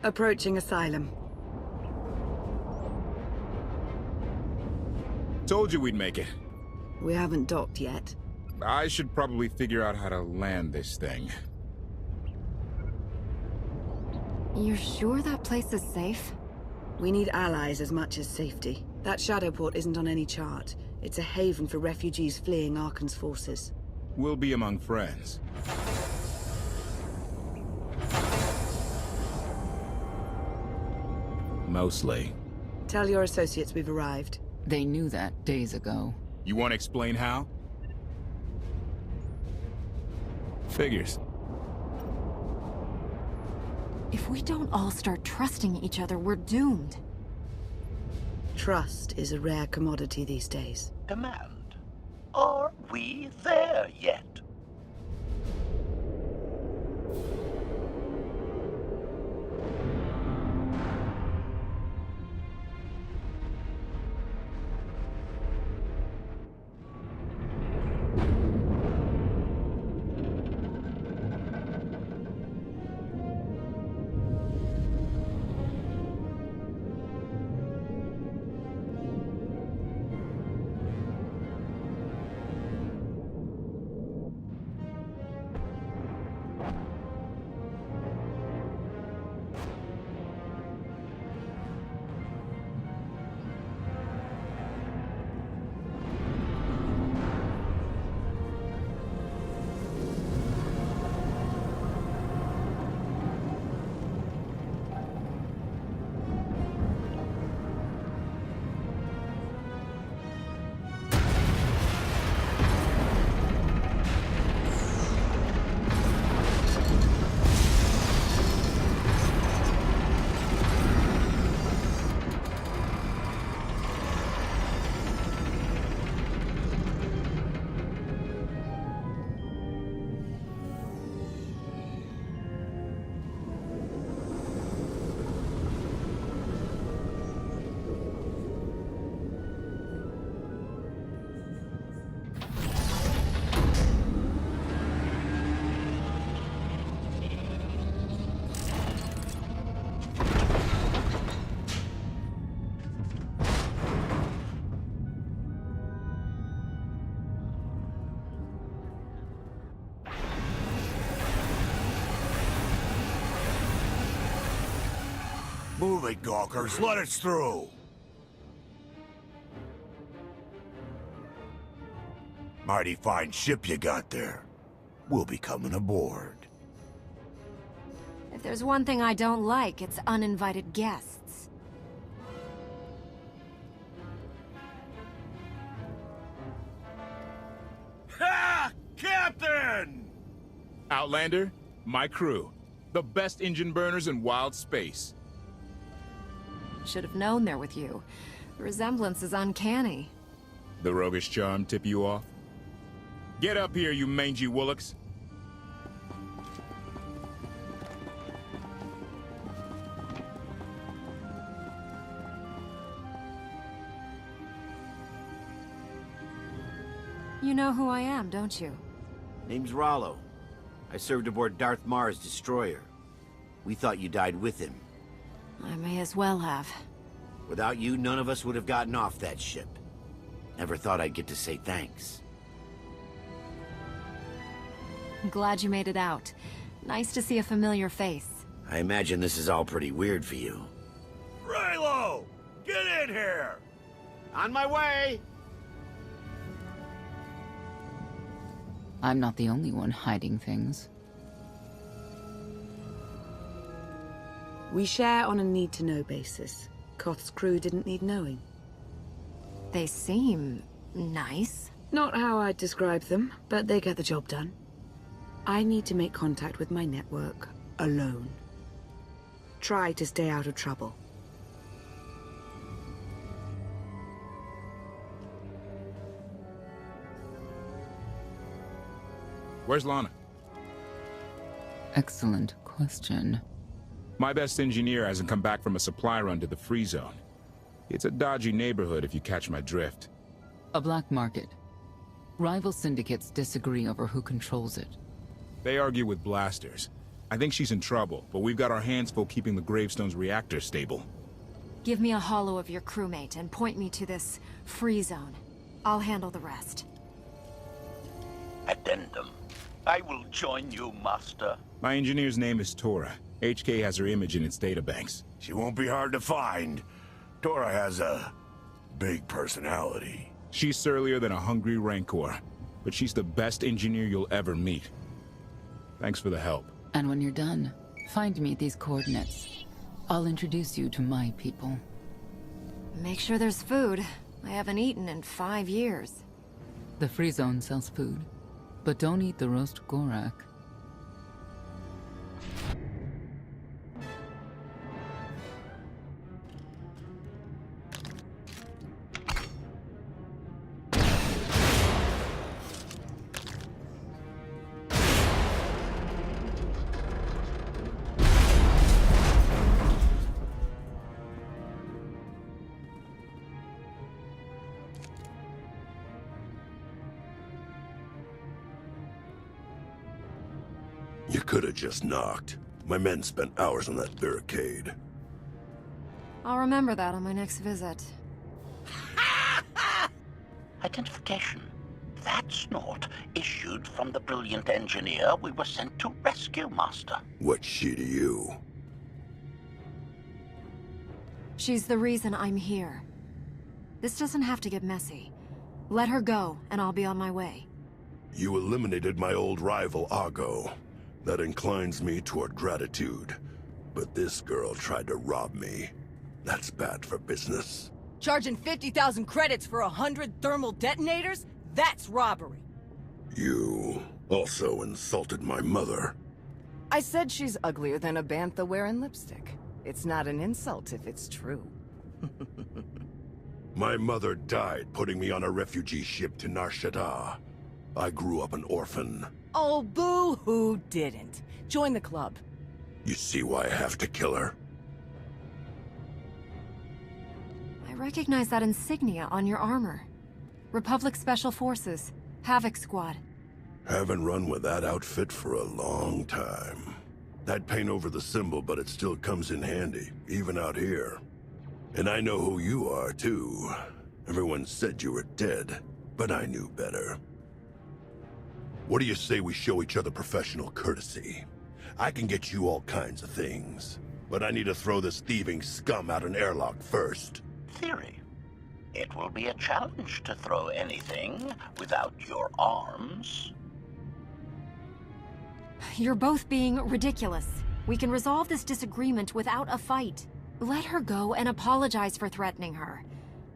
Approaching Asylum. Told you we'd make it. We haven't docked yet. I should probably figure out how to land this thing. You're sure that place is safe? We need allies as much as safety. That Shadowport isn't on any chart. It's a haven for refugees fleeing Arkan's forces. We'll be among friends. Mostly. Tell your associates we've arrived. They knew that days ago. You want to explain how? Figures. If we don't all start trusting each other, we're doomed. Trust is a rare commodity these days. Command. Are we there yet? Move it, gawkers. Let us through. Mighty fine ship you got there. We'll be coming aboard. If there's one thing I don't like, it's uninvited guests. Ha! Captain! Outlander, my crew. The best engine burners in wild space. Should have known they're with you. The resemblance is uncanny. The roguish charm tip you off? Get up here, you mangy woolocks. You know who I am, don't you? Name's Rollo. I served aboard Darth Marr's destroyer. We thought you died with him. I may as well have. Without you, none of us would have gotten off that ship. Never thought I'd get to say thanks. I'm glad you made it out. Nice to see a familiar face. I imagine this is all pretty weird for you. Raylo! Get in here! On my way! I'm not the only one hiding things. We share on a need-to-know basis. Koth's crew didn't need knowing. They seem nice. Not how I'd describe them, but they get the job done. I need to make contact with my network, alone. Try to stay out of trouble. Where's Lana? Excellent question. My best engineer hasn't come back from a supply run to the free zone. It's a dodgy neighborhood if you catch my drift. A black market. Rival syndicates disagree over who controls it. They argue with blasters. I think she's in trouble, but we've got our hands full keeping the Gravestone's reactor stable. Give me a holo of your crewmate and point me to this free zone. I'll handle the rest. Addendum. I will join you, Master. My engineer's name is Tora. HK has her image in its databanks. She won't be hard to find. Tora has a big personality. She's surlier than a hungry rancor, but she's the best engineer you'll ever meet. Thanks for the help. And when you're done, find me at these coordinates. I'll introduce you to my people. Make sure there's food. I haven't eaten in 5 years. The free zone sells food, but don't eat the roast Gorak. You could have just knocked. My men spent hours on that barricade. I'll remember that on my next visit. Identification. That's not issued from the brilliant engineer we were sent to rescue, Master. What's she to you? She's the reason I'm here. This doesn't have to get messy. Let her go, and I'll be on my way. You eliminated my old rival, Argo. That inclines me toward gratitude. But this girl tried to rob me. That's bad for business. Charging 50,000 credits for 100 thermal detonators? That's robbery. You also insulted my mother. I said she's uglier than a bantha wearing lipstick. It's not an insult if it's true. My mother died putting me on a refugee ship to Nar Shaddaa. I grew up an orphan. Oh, boo-hoo didn't. Join the club. You see why I have to kill her? I recognize that insignia on your armor. Republic Special Forces, Havoc Squad. Haven't run with that outfit for a long time. I'd paint over the symbol, but it still comes in handy, even out here. And I know who you are, too. Everyone said you were dead, but I knew better. What do you say we show each other professional courtesy? I can get you all kinds of things, but I need to throw this thieving scum out an airlock first. Theory. It will be a challenge to throw anything without your arms. You're both being ridiculous. We can resolve this disagreement without a fight. Let her go and apologize for threatening her.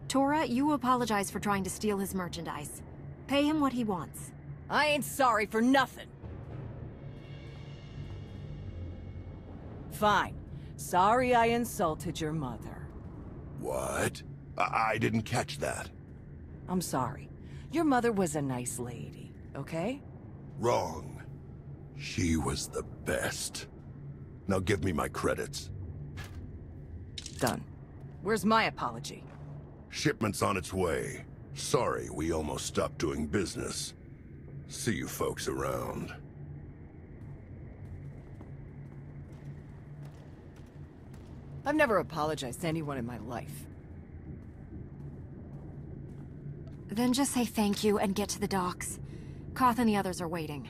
Tora, you apologize for trying to steal his merchandise. Pay him what he wants. I ain't sorry for nothing. Fine. Sorry I insulted your mother. What? I didn't catch that. I'm sorry. Your mother was a nice lady, okay? Wrong. She was the best. Now give me my credits. Done. Where's my apology? Shipment's on its way. Sorry we almost stopped doing business. See you folks around. I've never apologized to anyone in my life. Then just say thank you and get to the docks. Koth and the others are waiting.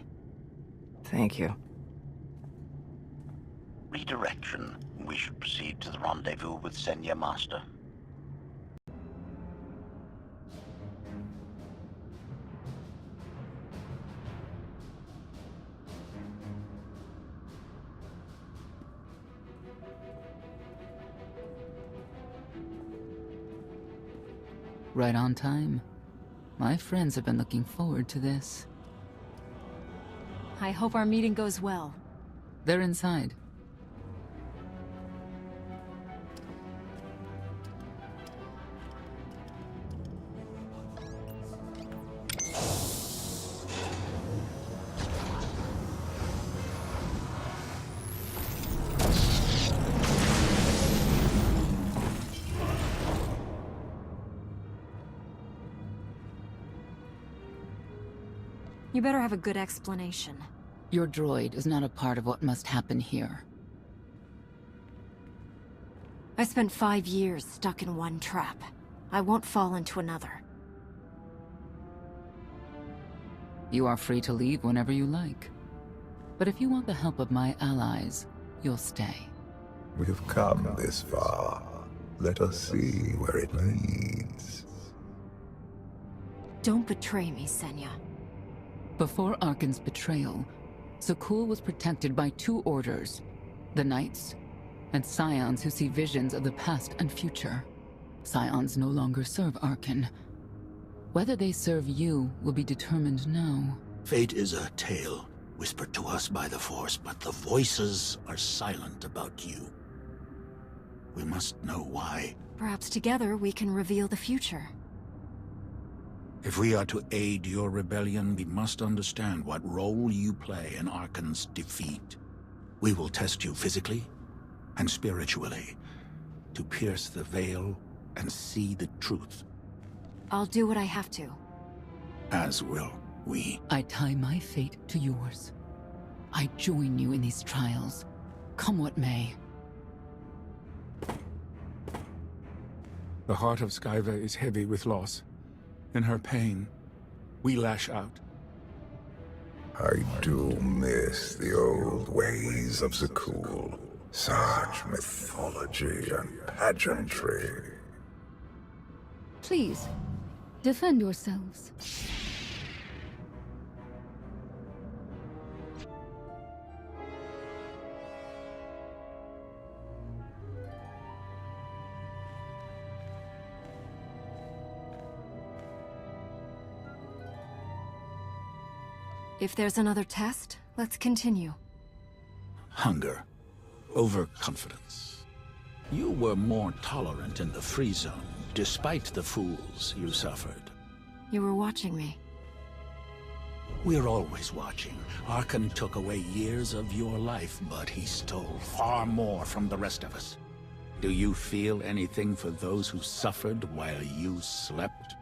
Thank you. Redirection. We should proceed to the rendezvous with Senya, Master. Right on time. My friends have been looking forward to this. I hope our meeting goes well. They're inside. You better have a good explanation. Your droid is not a part of what must happen here. I spent 5 years stuck in one trap. I won't fall into another. You are free to leave whenever you like. But if you want the help of my allies, you'll stay. We've come this far. Let us see where it leads. Don't betray me, Senya. Before Arkan's betrayal, Zakul was protected by 2 orders, the Knights, and Scions who see visions of the past and future. Scions no longer serve Arkan. Whether they serve you will be determined now. Fate is a tale whispered to us by the Force, but the voices are silent about you. We must know why. Perhaps together we can reveal the future. If we are to aid your rebellion, we must understand what role you play in Arkan's defeat. We will test you physically and spiritually to pierce the veil and see the truth. I'll do what I have to. As will we. I tie my fate to yours. I join you in these trials, come what may. The heart of Skyva is heavy with loss. In her pain, we lash out. I do miss the old ways of Zakul. Such mythology and pageantry. Please, defend yourselves. If there's another test, let's continue. Hunger. Overconfidence. You were more tolerant in the free zone, despite the fools you suffered. You were watching me. We're always watching. Arkan took away years of your life, but he stole far more from the rest of us. Do you feel anything for those who suffered while you slept?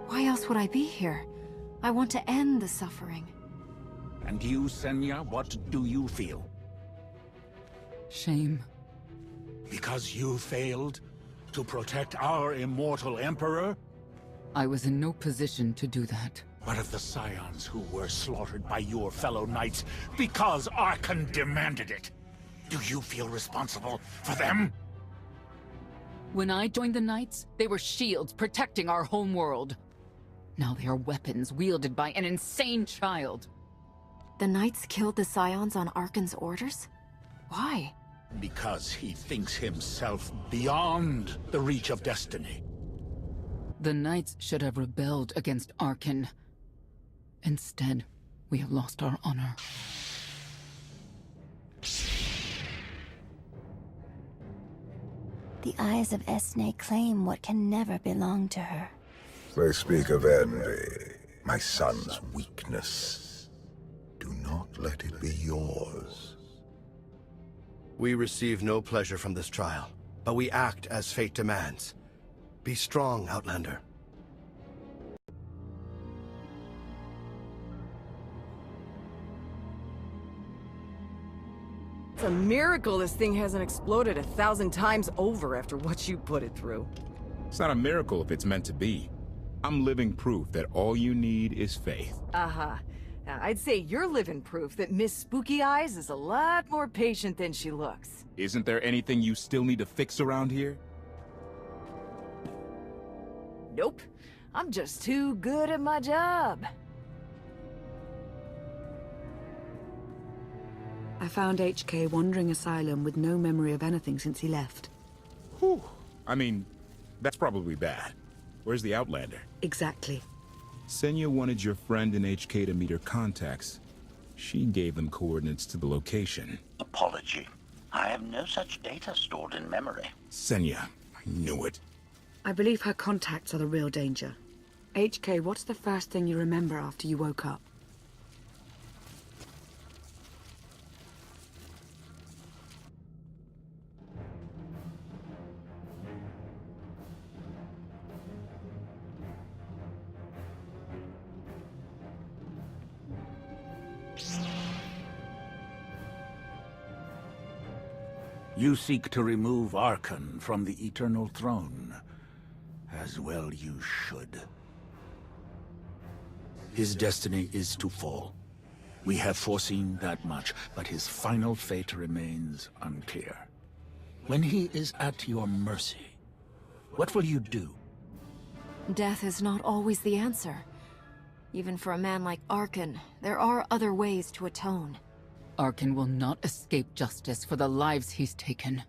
Why else would I be here? I want to end the suffering. And you, Senya, what do you feel? Shame. Because you failed to protect our immortal Emperor? I was in no position to do that. What of the Scions who were slaughtered by your fellow knights because Arkan demanded it? Do you feel responsible for them? When I joined the Knights, they were shields protecting our homeworld. Now they are weapons wielded by an insane child. The Knights killed the Scions on Arkan's orders? Why? Because he thinks himself beyond the reach of destiny. The Knights should have rebelled against Arkan. Instead, we have lost our honor. The eyes of Esne claim what can never belong to her. They speak of envy, my son's weakness. Do not let it be yours. We receive no pleasure from this trial, but we act as fate demands. Be strong, Outlander. It's a miracle this thing hasn't exploded 1,000 times over after what you put it through. It's not a miracle if it's meant to be. I'm living proof that all you need is faith. Uh-huh. Now, I'd say you're living proof that Miss Spooky Eyes is a lot more patient than she looks. Isn't there anything you still need to fix around here? Nope. I'm just too good at my job. I found HK wandering Asylum with no memory of anything since he left. Whew. I mean, that's probably bad. Where's the Outlander? Exactly. Senya wanted your friend in HK to meet her contacts. She gave them coordinates to the location. Apology. I have no such data stored in memory. Senya, I knew it. I believe her contacts are the real danger. HK, what's the first thing you remember after you woke up? You seek to remove Archon from the Eternal Throne. As well you should. His destiny is to fall. We have foreseen that much, but his final fate remains unclear. When he is at your mercy, what will you do? Death is not always the answer. Even for a man like Archon, there are other ways to atone. Archon will not escape justice for the lives he's taken.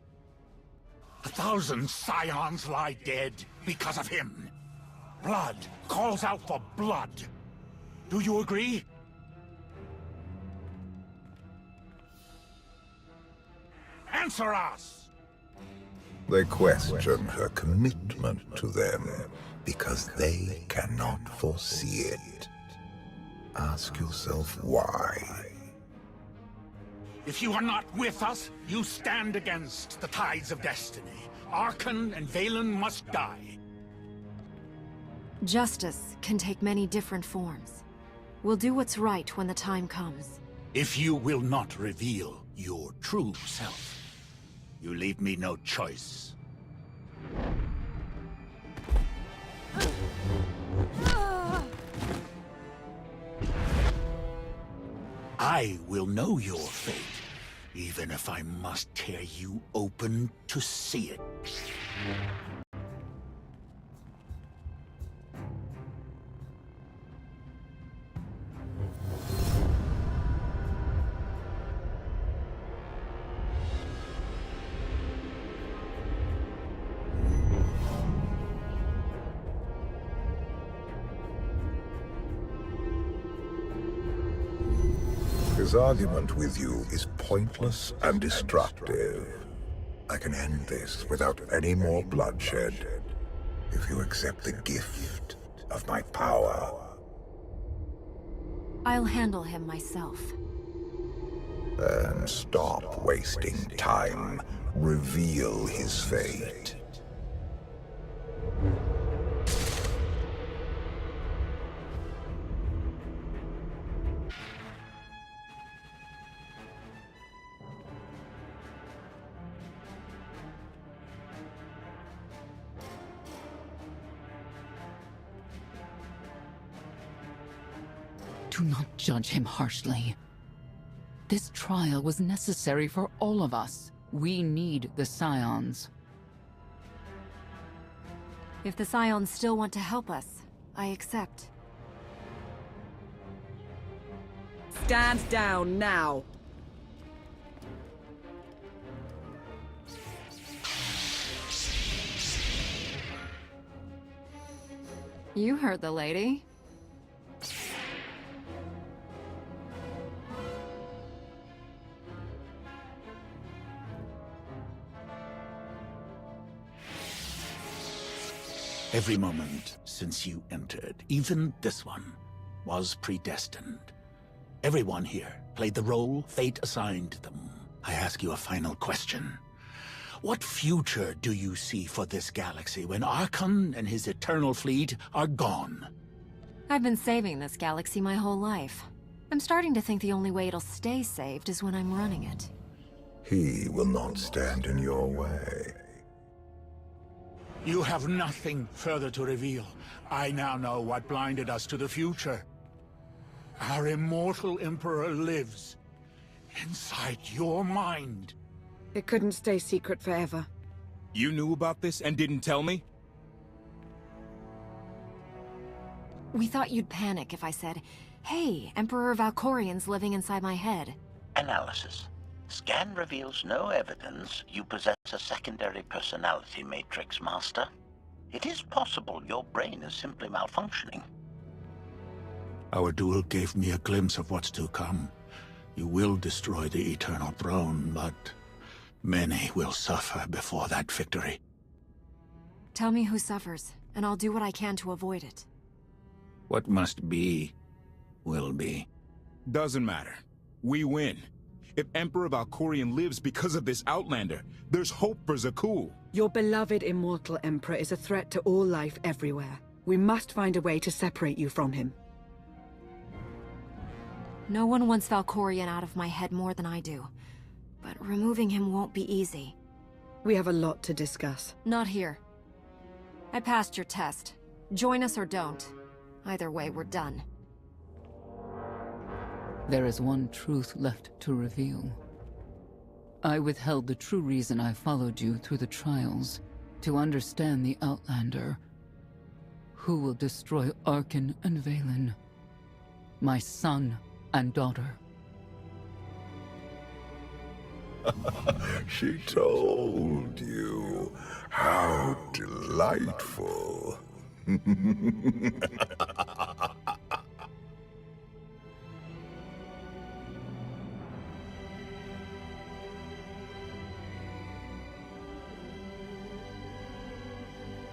1,000 scions lie dead because of him. Blood calls out for blood. Do you agree? Answer us! They question her commitment to them because they cannot foresee it. Ask yourself why. If you are not with us, you stand against the tides of destiny. Archon and Valen must die. Justice can take many different forms. We'll do what's right when the time comes. If you will not reveal your true self, you leave me no choice. I will know your fate, even if I must tear you open to see it. His argument with you is pointless and destructive. I can end this without any more bloodshed, if you accept the gift of my power. I'll handle him myself. Then stop wasting time. Reveal his fate. Do not judge him harshly. This trial was necessary for all of us. We need the Scions. If the Scions still want to help us, I accept. Stand down now. You heard the lady. Every moment since you entered, even this one, was predestined. Everyone here played the role fate assigned them. I ask you a final question. What future do you see for this galaxy when Archon and his eternal fleet are gone? I've been saving this galaxy my whole life. I'm starting to think the only way it'll stay saved is when I'm running it. He will not stand in your way. You have nothing further to reveal. I now know what blinded us to the future. Our immortal Emperor lives inside your mind. It couldn't stay secret forever. You knew about this and didn't tell me? We thought you'd panic if I said, "Hey, Emperor Valkorian's living inside my head." Analysis. Scan reveals no evidence you possess a secondary personality matrix, Master. It is possible your brain is simply malfunctioning. Our duel gave me a glimpse of what's to come. You will destroy the Eternal Throne, but many will suffer before that victory. Tell me who suffers, and I'll do what I can to avoid it. What must be, will be. Doesn't matter. We win. If Emperor Valkorian lives because of this Outlander, there's hope for Zakul. Your beloved immortal Emperor is a threat to all life everywhere. We must find a way to separate you from him. No one wants Valkorian out of my head more than I do. But removing him won't be easy. We have a lot to discuss. Not here. I passed your test. Join us or don't. Either way, we're done. There is one truth left to reveal. I withheld the true reason I followed you through the trials, to understand the Outlander, who will destroy Arkan and Valen, my son and daughter. She told you. How delightful.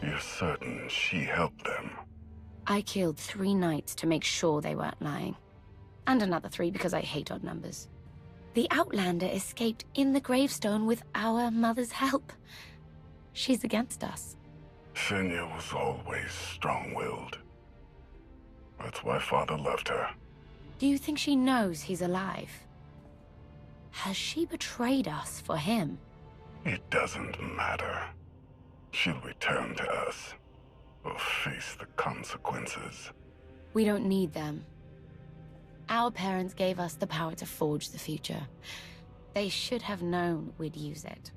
You're certain she helped them? I killed 3 knights to make sure they weren't lying. And another 3 because I hate odd numbers. The Outlander escaped in the gravestone with our mother's help. She's against us. Senya was always strong-willed. That's why Father left her. Do you think she knows he's alive? Has she betrayed us for him? It doesn't matter. She'll return to us. We'll face the consequences. We don't need them. Our parents gave us the power to forge the future. They should have known we'd use it.